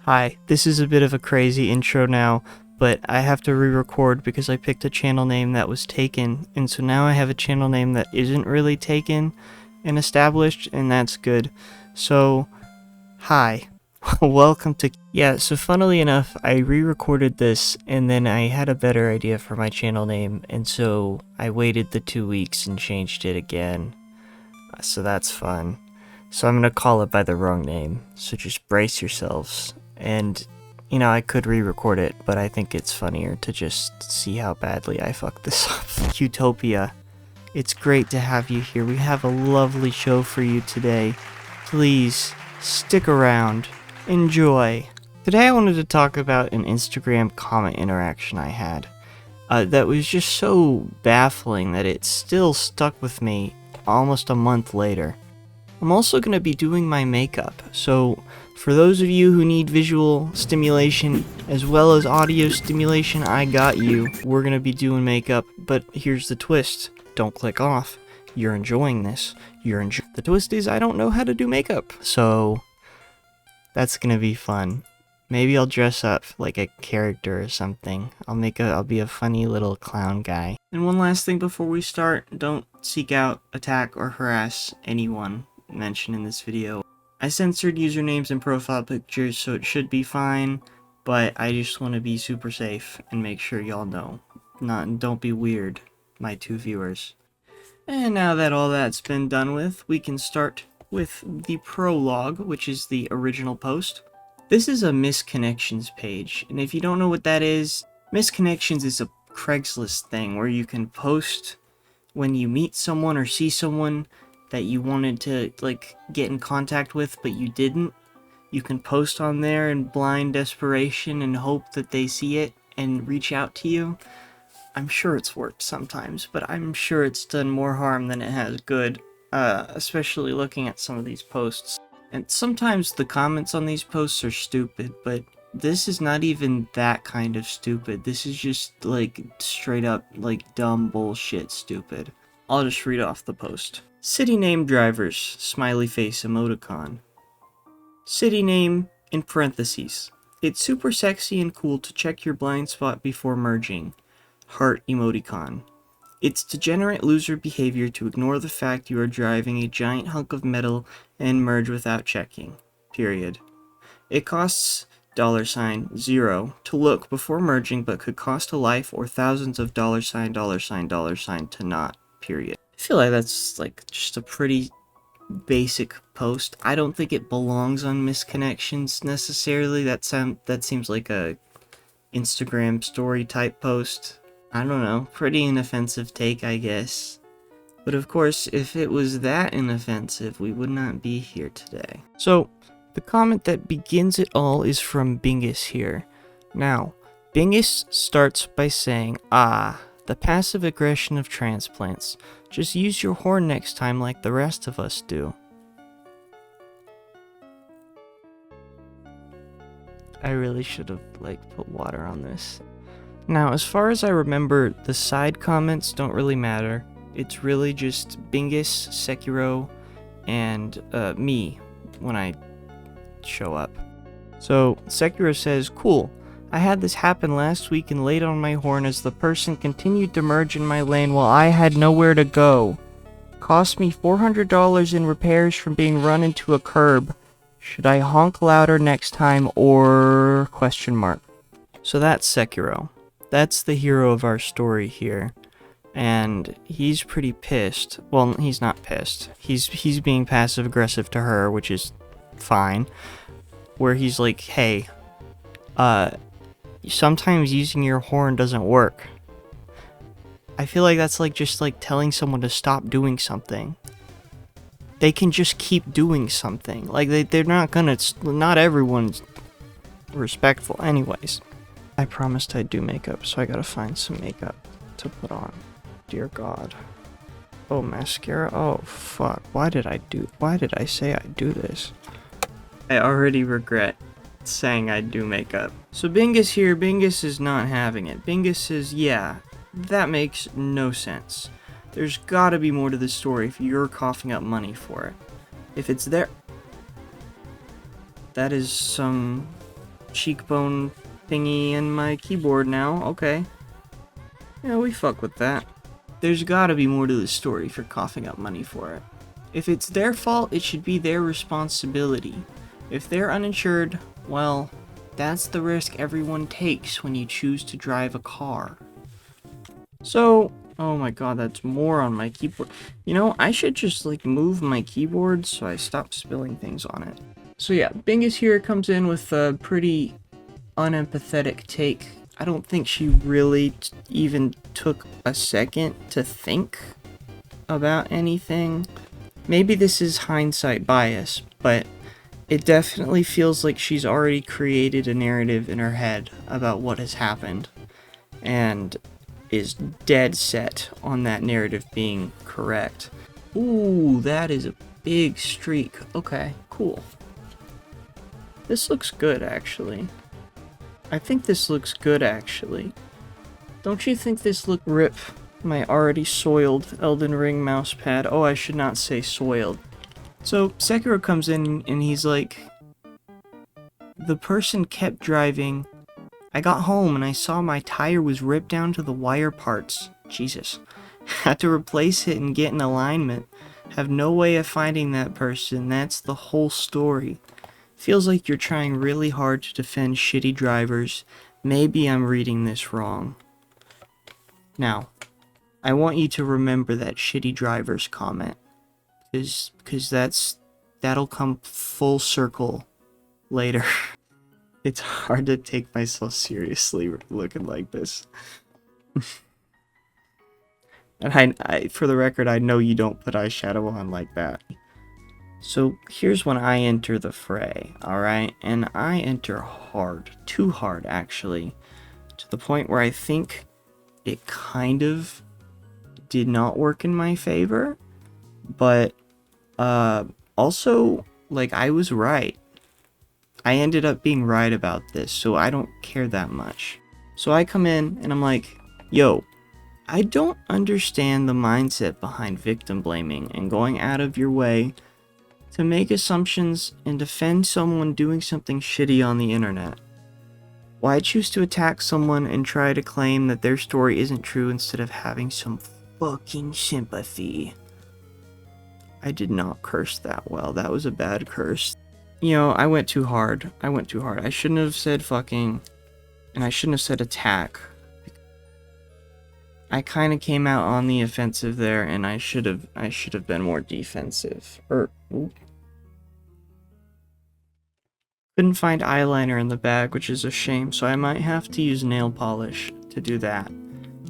Hi, this is a bit of a crazy intro now, but I have to re-record because I picked a channel name that was taken, and so now I have a channel name that isn't really taken and established, and that's good. So, hi. Welcome to... Yeah, so funnily enough, I re-recorded this, and then I had a better idea for my channel name, and so I waited the 2 weeks and changed it again. So that's fun. So I'm gonna call it by the wrong name, so just brace yourselves. And, you know, I could re-record it, but I think it's funnier to just see how badly I fucked this up. Utopia, it's great to have you here. We have a lovely show for you today. Please, stick around. Enjoy. Today I wanted to talk about an Instagram comment interaction I had. That was just so baffling that it still stuck with me almost a month later. I'm also going to be doing my makeup, so for those of you who need visual stimulation as well as audio stimulation, I got you. We're going to be doing makeup, but here's the twist. Don't click off. You're enjoying this. The twist is I don't know how to do makeup, so that's going to be fun. Maybe I'll dress up like a character or something. I'll be a funny little clown guy. And one last thing before we start, don't seek out, attack, or harass anyone mentioned in this video. I censored usernames and profile pictures, so it should be fine, but I just want to be super safe and make sure y'all know. Don't be weird, my two viewers. And now that all that's been done with, we can start with the prologue, which is the original post. This is a misconnections page, and if you don't know what that is, misconnections is a Craigslist thing where you can post when you meet someone or see someone that you wanted to, like, get in contact with, but you didn't. You can post on there in blind desperation and hope that they see it and reach out to you. I'm sure it's worked sometimes, but I'm sure it's done more harm than it has good, especially looking at some of these posts. And sometimes the comments on these posts are stupid, but this is not even that kind of stupid. This is just, like, straight up, like, dumb bullshit stupid. I'll just read off the post. City name drivers, smiley face emoticon. City name in parentheses. It's super sexy and cool to check your blind spot before merging. Heart emoticon. It's degenerate loser behavior to ignore the fact you are driving a giant hunk of metal and merge without checking. Period. It costs $0 to look before merging, but could cost a life or thousands of $$ to not. Period. I feel like that's like just a pretty basic post. I don't think it belongs on misconnections necessarily. That seems like a Instagram story type post. I don't know, pretty inoffensive take, I guess. But of course, if it was that inoffensive, we would not be here today. So, the comment that begins it all is from Bingus here. Now, Bingus starts by saying, the passive aggression of transplants. Just use your horn next time like the rest of us do. I really should have, put water on this. Now, as far as I remember, the side comments don't really matter. It's really just Bingus, Securo, and me when I show up. So, Securo says, cool. I had this happen last week and laid on my horn as the person continued to merge in my lane while I had nowhere to go. Cost me $400 in repairs from being run into a curb. Should I honk louder next time or... ? So that's Securo. That's the hero of our story here. And he's pretty pissed. Well, he's not pissed. He's being passive aggressive to her, which is fine. Where he's like, hey, sometimes using your horn doesn't work. I feel like that's just telling someone to stop doing something. They can just keep doing something. They're not gonna... Not everyone's respectful anyways. I promised I'd do makeup, so I gotta find some makeup to put on. Dear God. Oh, mascara? Oh, fuck. Why did I say I'd do this? I already regret saying I'd do makeup. So Bingus here, Bingus is not having it. Bingus says, yeah, that makes no sense. There's gotta be more to this story if you're coughing up money for it. If it's there... That is some cheekbone thingy in my keyboard now. Okay. Yeah, we fuck with that. There's gotta be more to the story for coughing up money for it. If it's their fault, it should be their responsibility. If they're uninsured, well, that's the risk everyone takes when you choose to drive a car. So, oh my god, that's more on my keyboard. You know, I should just like move my keyboard so I stop spilling things on it. So yeah, Bingus here comes in with a pretty unempathetic take. I don't think she really even took a second to think about anything. Maybe this is hindsight bias, but it definitely feels like she's already created a narrative in her head about what has happened, and is dead set on that narrative being correct. Ooh, that is a big streak. Okay, cool. This looks good, actually. I think this looks good, actually. Don't you think this look rip my already soiled Elden Ring mousepad? Oh, I should not say soiled. So, Securo comes in and he's like, the person kept driving. I got home and I saw my tire was ripped down to the wire parts. Jesus. Had to replace it and get in alignment. Have no way of finding that person. That's the whole story. Feels like you're trying really hard to defend shitty drivers. Maybe I'm reading this wrong. Now, I want you to remember that shitty drivers comment. Cause that'll come full circle later. It's hard to take myself seriously looking like this. And I, for the record, I know you don't put eyeshadow on like that. So here's when I enter the fray, alright? And I enter hard. Too hard, actually. To the point where I think it kind of did not work in my favor. But, also, like, I was right. I ended up being right about this, so I don't care that much. So I come in, and I'm like, yo, I don't understand the mindset behind victim blaming and going out of your way to make assumptions and defend someone doing something shitty on the internet. Why choose to attack someone and try to claim that their story isn't true instead of having some fucking sympathy? I did not curse that well. That was a bad curse. You know, I went too hard. I shouldn't have said fucking, and I shouldn't have said attack. I kind of came out on the offensive there, and I should have been more defensive. Couldn't find eyeliner in the bag, which is a shame, so I might have to use nail polish to do that.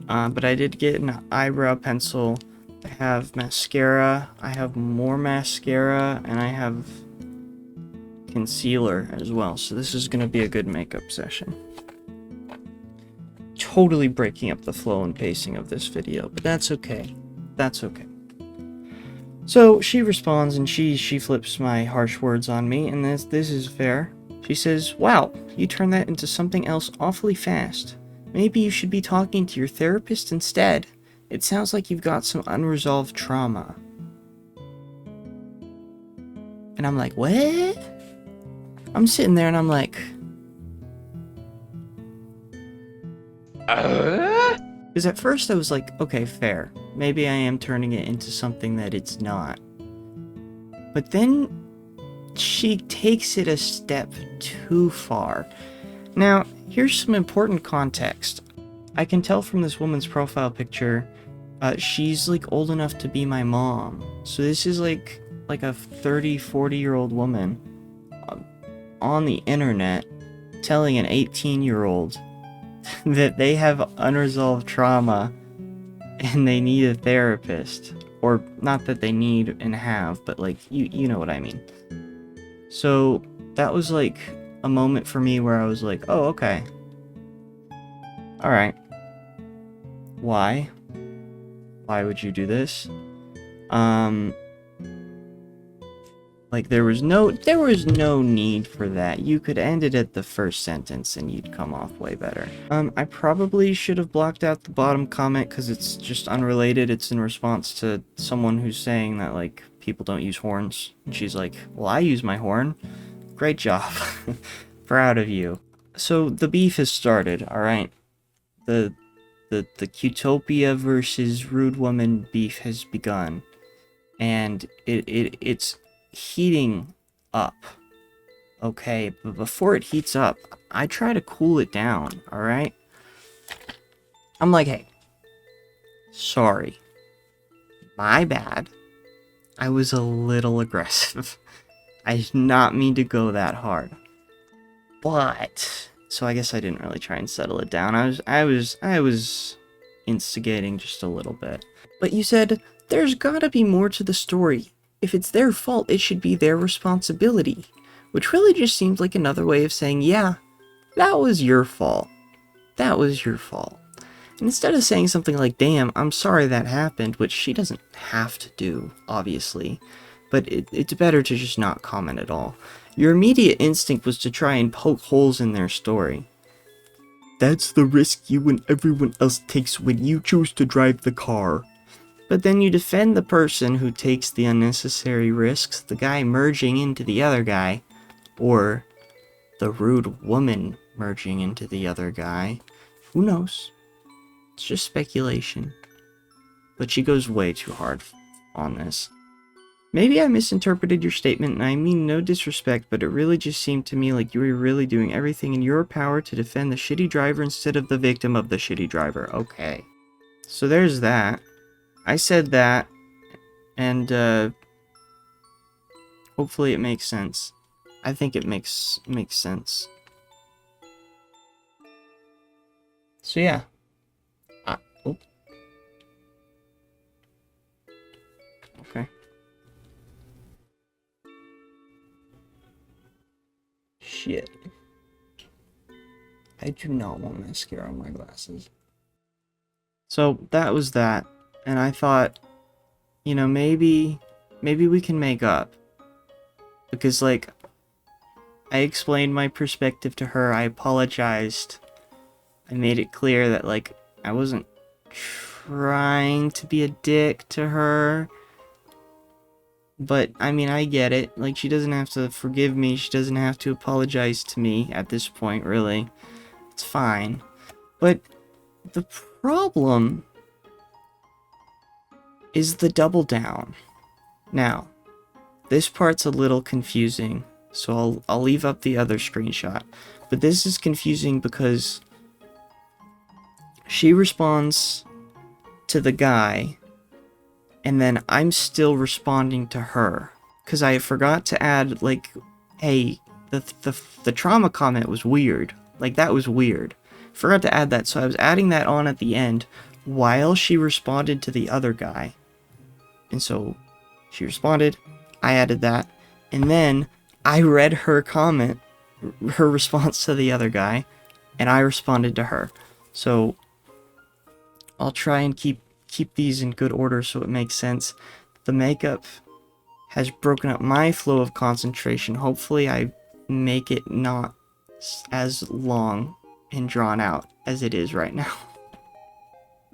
But I did get an eyebrow pencil. I have mascara, I have more mascara, and I have concealer as well, so this is gonna be a good makeup session. Totally breaking up the flow and pacing of this video, but that's okay. That's okay. So she responds and she flips my harsh words on me, and this is fair. She says, wow, you turned that into something else awfully fast. Maybe you should be talking to your therapist instead. It sounds like you've got some unresolved trauma. And I'm like, what? I'm sitting there and I'm like, because at first I was like, okay, fair. Maybe I am turning it into something that it's not. But then she takes it a step too far. Now, here's some important context. I can tell from this woman's profile picture, she's like old enough to be my mom. So this is like a 30, 40-year-old woman on the internet telling an 18-year-old that they have unresolved trauma and they need a therapist. Or not that they need and have, but like, you know what I mean. So that was like a moment for me where I was like, oh, okay. Alright. Why? Why would you do this? Like, there was no need for that. You could end it at the first sentence and you'd come off way better. I probably should have blocked out the bottom comment because it's just unrelated. It's in response to someone who's saying that, like, people don't use horns. And she's like, well, I use my horn. Great job. Proud of you. So the beef has started, alright? The Qtopia versus Rude Woman beef has begun. And it's heating up. Okay, but before it heats up, I try to cool it down, alright? I'm like, hey, sorry. My bad. I was a little aggressive. I did not mean to go that hard. But so I guess I didn't really try and settle it down. I was instigating just a little bit. But you said there's gotta be more to the story. If it's their fault, it should be their responsibility. Which really just seems like another way of saying, yeah, that was your fault. That was your fault. And instead of saying something like, damn, I'm sorry that happened, which she doesn't have to do, obviously, but it's better to just not comment at all. Your immediate instinct was to try and poke holes in their story. That's the risk you and everyone else takes when you choose to drive the car. But then you defend the person who takes the unnecessary risks, the guy merging into the other guy, or the rude woman merging into the other guy. Who knows? It's just speculation. But she goes way too hard on this. Maybe I misinterpreted your statement, and I mean no disrespect, but it really just seemed to me like you were really doing everything in your power to defend the shitty driver instead of the victim of the shitty driver. Okay. So there's that. I said that, and hopefully it makes sense. I think it makes sense. So yeah. Oh. Okay. Shit. I do not want mascara on my glasses. So that was that. And I thought, you know, maybe we can make up. Because, like, I explained my perspective to her, I apologized. I made it clear that, like, I wasn't trying to be a dick to her. But, I mean, I get it. Like, she doesn't have to forgive me. She doesn't have to apologize to me at this point, really. It's fine. But the problem is the double down. Now, this part's a little confusing, so I'll leave up the other screenshot. But this is confusing because she responds to the guy, and then I'm still responding to her. Because I forgot to add, like, hey, the trauma comment was weird. Like, that was weird. Forgot to add that, so I was adding that on at the end while she responded to the other guy. And so she responded, I added that, and then I read her comment, her response to the other guy, and I responded to her. So I'll try and keep these in good order so it makes sense. The makeup has broken up my flow of concentration. Hopefully I make it not as long and drawn out as it is right now.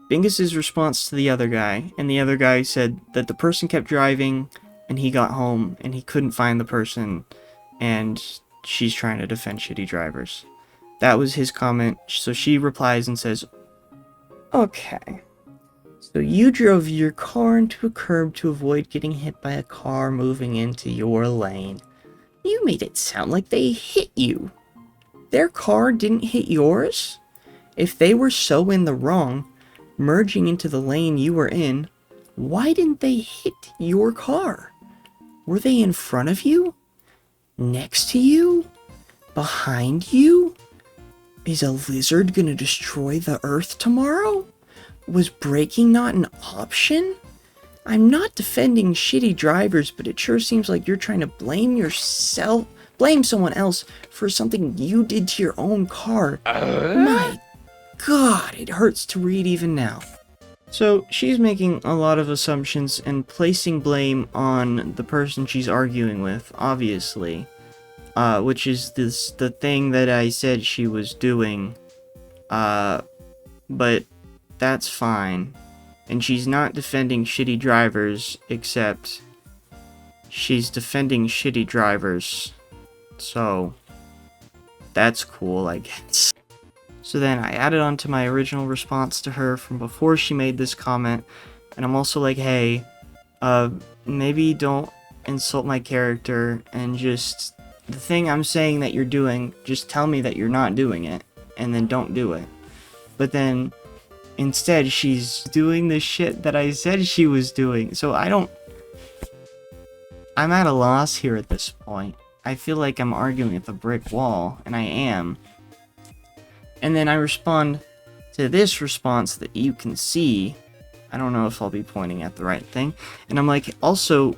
Bingus's response to the other guy, and the other guy said that the person kept driving and he got home and he couldn't find the person and she's trying to defend shitty drivers. That was his comment, so she replies and says, okay, so you drove your car into a curb to avoid getting hit by a car moving into your lane. You made it sound like they hit you. Their car didn't hit yours? If they were so in the wrong, merging into the lane you were in, why didn't they hit your car? Were they in front of you? Next to you? Behind you? Is a lizard gonna destroy the earth tomorrow? Was braking not an option? I'm not defending shitty drivers, but it sure seems like you're trying to blame someone else for something you did to your own car. My God, it hurts to read even now. So she's making a lot of assumptions and placing blame on the person she's arguing with, obviously. Which is the thing that I said she was doing. But that's fine. And she's not defending shitty drivers, except she's defending shitty drivers. So that's cool, I guess. So then I added on to my original response to her from before she made this comment, and I'm also like, hey, maybe don't insult my character, and just, the thing I'm saying that you're doing, just tell me that you're not doing it, and then don't do it. But then, instead, she's doing the shit that I said she was doing, so I'm at a loss here at this point. I feel like I'm arguing with a brick wall, and I am. And then I respond to this response that you can see. I don't know if I'll be pointing at the right thing. And I'm like, also,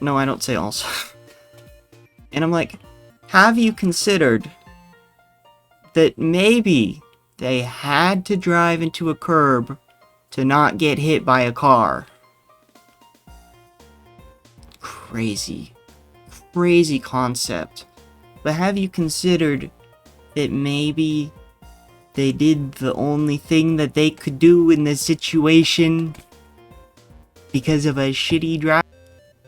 no, I don't say also. And I'm like, have you considered that maybe they had to drive into a curb to not get hit by a car? Crazy concept. But have you considered that maybe they did the only thing that they could do in this situation because of a shitty drive?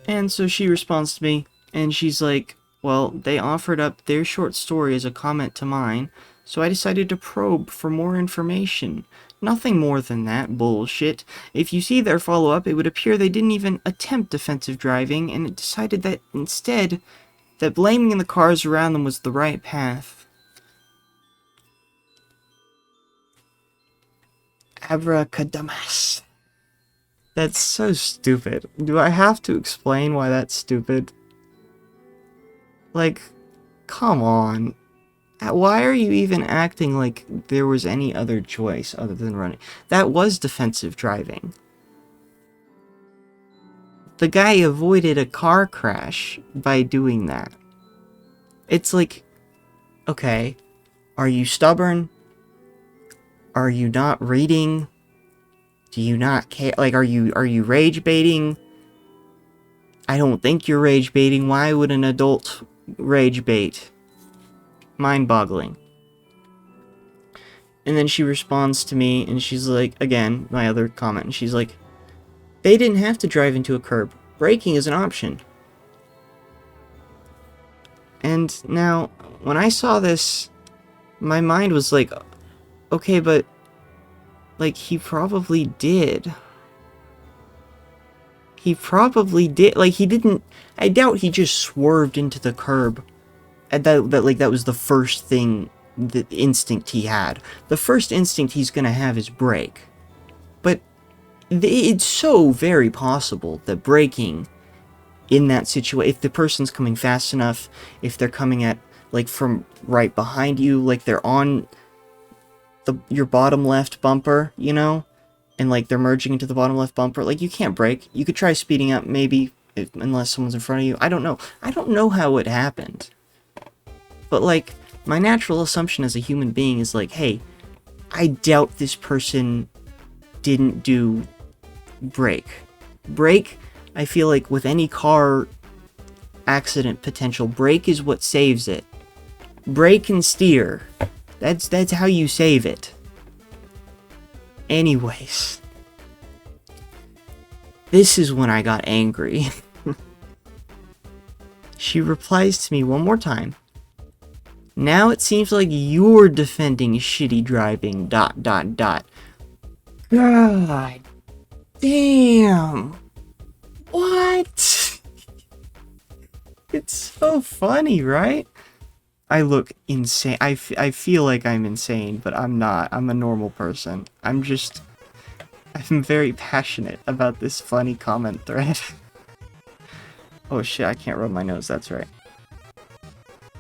And so she responds to me, and she's like, well, they offered up their short story as a comment to mine, so I decided to probe for more information. Nothing more than that bullshit. If you see their follow-up, it would appear they didn't even attempt defensive driving, and it decided that instead, that blaming the cars around them was the right path. Abracadamas. That's so stupid. Do I have to explain why that's stupid? Like, come on. Why are you even acting like there was any other choice other than running? That was defensive driving. The guy avoided a car crash by doing that. It's like, okay, are you stubborn? Are you not reading? Do you not care? Like, are you rage baiting? I don't think you're rage baiting. Why would an adult rage bait? Mind-boggling. And then she responds to me, and she's like, again, my other comment, and she's like, they didn't have to drive into a curb. Braking is an option. And now, when I saw this, my mind was like, okay, but, like, he probably did. He probably did. Like, he didn't, I doubt he just swerved into the curb. And that was the first thing, the instinct he had. The first instinct he's gonna have is brake. But it's so very possible that braking in that situation, if the person's coming fast enough, if they're coming at, like, from right behind you, like they're on your bottom left bumper, you know? And, like, they're merging into the bottom left bumper. Like, you can't brake. You could try speeding up, maybe, unless someone's in front of you. I don't know. I don't know how it happened. But, like, my natural assumption as a human being is, like, hey, I doubt this person didn't do brake. Brake, I feel like with any car accident potential, brake is what saves it. Brake and steer. That's how you save it. Anyways. This is when I got angry. She replies to me one more time. Now it seems like you're defending shitty driving, ... God damn. What? It's so funny, right? I look insane. I feel like I'm insane, but I'm not. I'm a normal person. I'm very passionate about this funny comment thread. Oh shit, I can't rub my nose, that's right.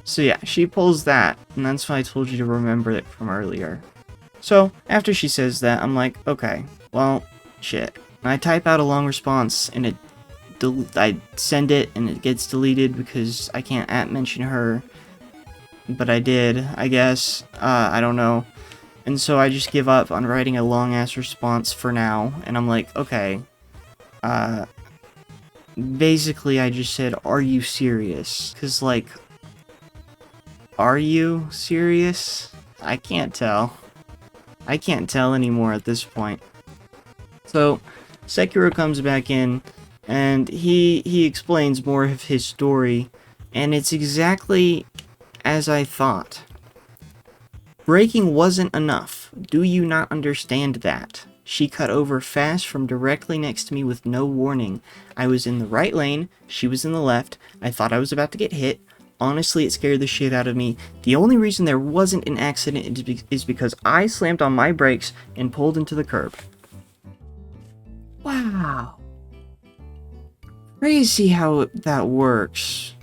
So yeah, she pulls that, and that's why I told you to remember it from earlier. So, after she says that, I'm like, okay, well, shit. And I type out a long response, and I send it, and it gets deleted because I can't @mention her. But I did, I guess. I don't know. And so I just give up on writing a long-ass response for now, and I'm like, okay. Basically, I just said, are you serious? Because, like, are you serious? I can't tell. I can't tell anymore at this point. So, Securo comes back in, and he explains more of his story, and it's exactly as I thought. Braking wasn't enough. Do you not understand that? She cut over fast from directly next to me with no warning. I was in the right lane, she was in the left. I thought I was about to get hit. Honestly, it scared the shit out of me. The only reason there wasn't an accident is because I slammed on my brakes and pulled into the curb. Wow. Crazy how that works.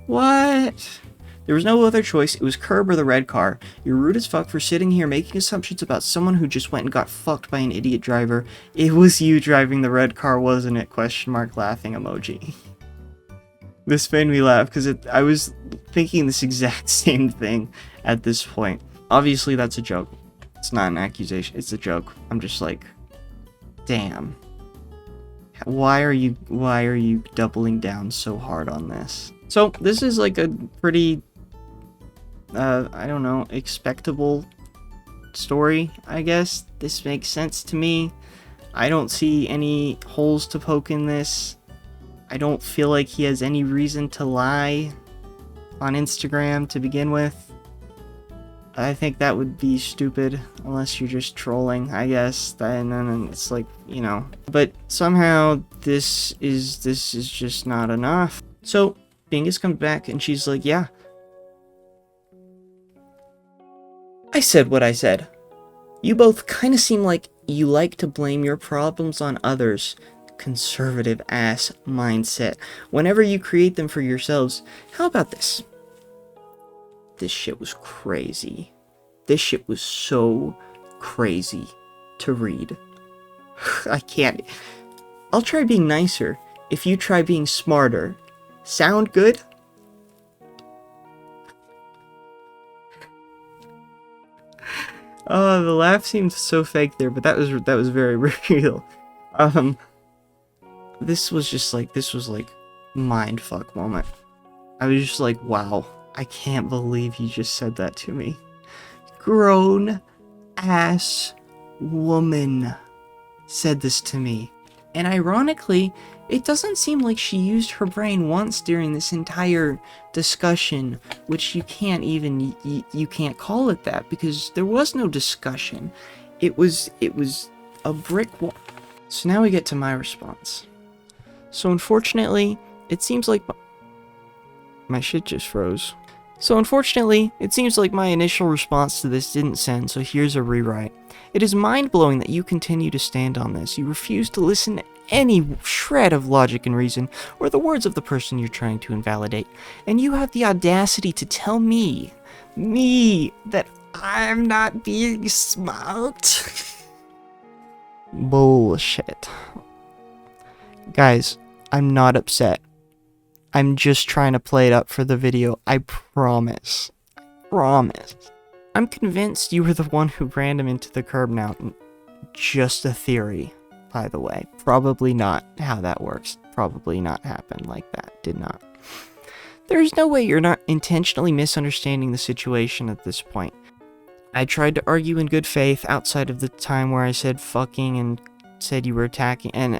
What? There was no other choice. It was curb or the red car. You're rude as fuck for sitting here making assumptions about someone who just went and got fucked by an idiot driver. It was you driving the red car, wasn't it? Question mark laughing emoji. This made me laugh because I was thinking this exact same thing at this point. Obviously, that's a joke. It's not an accusation. It's a joke. I'm just like, damn. Why are you doubling down so hard on this? So this is like a pretty, I don't know, expectable story, I guess. This makes sense to me. I don't see any holes to poke in this. I don't feel like he has any reason to lie on Instagram to begin with. I think that would be stupid unless you're just trolling, I guess. Then it's like, you know. But somehow this is just not enough. So Bingus comes back and she's like, yeah. I said what I said. You both kind of seem like you like to blame your problems on others. Conservative ass mindset. Whenever you create them for yourselves. How about this? This shit was crazy. This shit was so crazy to read. I can't. I'll try being nicer if you try being smarter. Sound good? Oh, the laugh seemed so fake there, but that was very real. This was like mindfuck moment. I was just like, wow, I can't believe you just said that to me. Grown ass woman said this to me. And ironically, it doesn't seem like she used her brain once during this entire discussion, which you can't even, you can't call it that because there was no discussion. It was a brick wall. So now we get to my response. So unfortunately, it seems like my shit just froze. So unfortunately, it seems like my initial response to this didn't send, so here's a rewrite. It is mind-blowing that you continue to stand on this. You refuse to listen to any shred of logic and reason, or the words of the person you're trying to invalidate. And you have the audacity to tell me, that I'm not being smart. Bullshit. Guys, I'm not upset. I'm just trying to play it up for the video. I promise. Promise. I'm convinced you were the one who ran him into the curb now. Just a theory, by the way. Probably not how that works. Probably not happen like that. Did not. There's no way you're not intentionally misunderstanding the situation at this point. I tried to argue in good faith outside of the time where I said fucking and said you were attacking and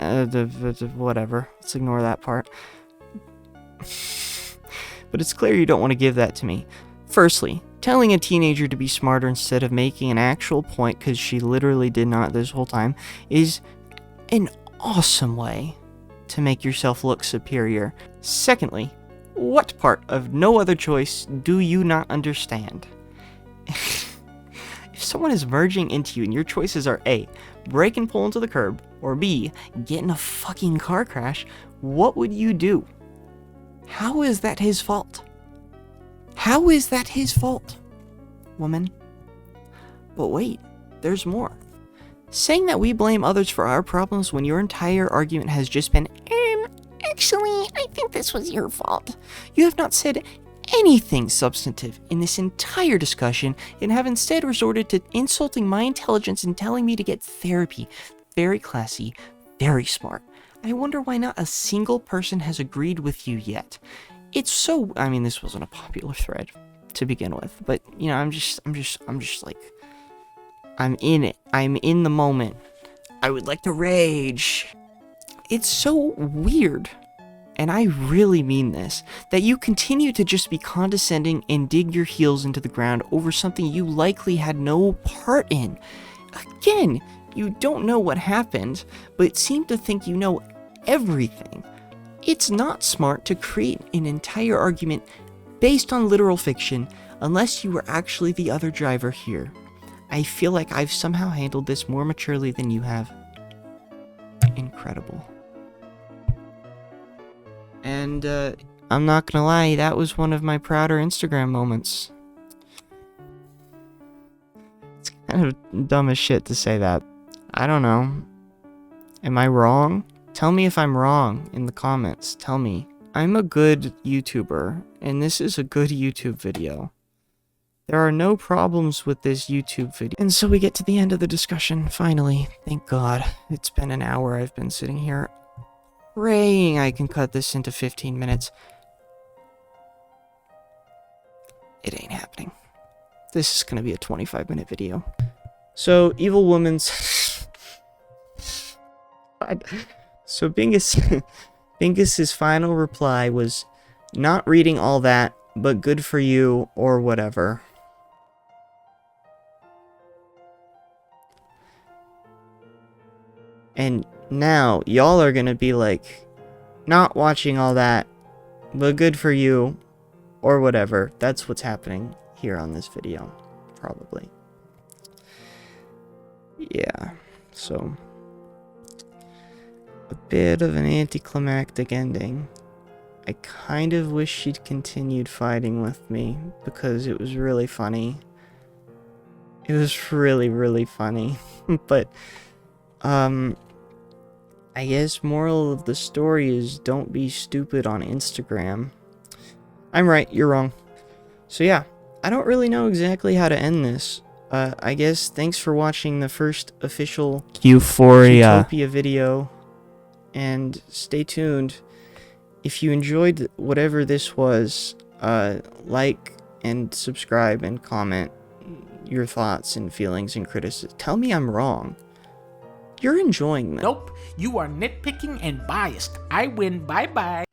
whatever. Let's ignore that part. But it's clear you don't want to give that to me. Firstly, telling a teenager to be smarter instead of making an actual point, because she literally did not this whole time, is an awesome way to make yourself look superior. Secondly, what part of no other choice do you not understand? If someone is merging into you and your choices are A, brake and pull into the curb, or B, get in a fucking car crash, what would you do? How is that his fault? How is that his fault, woman? But wait, there's more. Saying that we blame others for our problems when your entire argument has just been, actually, I think this was your fault. You have not said anything substantive in this entire discussion and have instead resorted to insulting my intelligence and telling me to get therapy. Very classy, very smart. I wonder why not a single person has agreed with you yet. It's so, I mean, this wasn't a popular thread to begin with, but you know, I'm just like, I'm in it. I'm in the moment. I would like to rage. It's so weird and I really mean this, that you continue to just be condescending and dig your heels into the ground over something you likely had no part in. Again, you don't know what happened, but seem to think you know everything. It's not smart to create an entire argument based on literal fiction unless you were actually the other driver here. I feel like I've somehow handled this more maturely than you have. Incredible. And, I'm not gonna lie, that was one of my prouder Instagram moments. It's kind of dumb as shit to say that. I don't know. Am I wrong? Tell me if I'm wrong in the comments. Tell me. I'm a good YouTuber, and this is a good YouTube video. There are no problems with this YouTube video. And so we get to the end of the discussion, finally. Thank God. It's been an hour I've been sitting here praying I can cut this into 15 minutes. It ain't happening. This is gonna be a 25-minute video. So, Evil Woman's... So, Bingus's final reply was, not reading all that, but good for you, or whatever. And now, y'all are gonna be like, not watching all that, but good for you, or whatever. That's what's happening here on this video, probably. Yeah, so... a bit of an anticlimactic ending. I kind of wish she'd continued fighting with me, because it was really funny. It was really, really funny. But, I guess moral of the story is don't be stupid on Instagram. I'm right, you're wrong. So yeah, I don't really know exactly how to end this. I guess thanks for watching the first official Euphoria Zootopia video. And stay tuned. If you enjoyed whatever this was, like and subscribe and comment your thoughts and feelings and criticism. Tell me I'm wrong. You're enjoying them. Nope, you are nitpicking and biased. I win, bye-bye.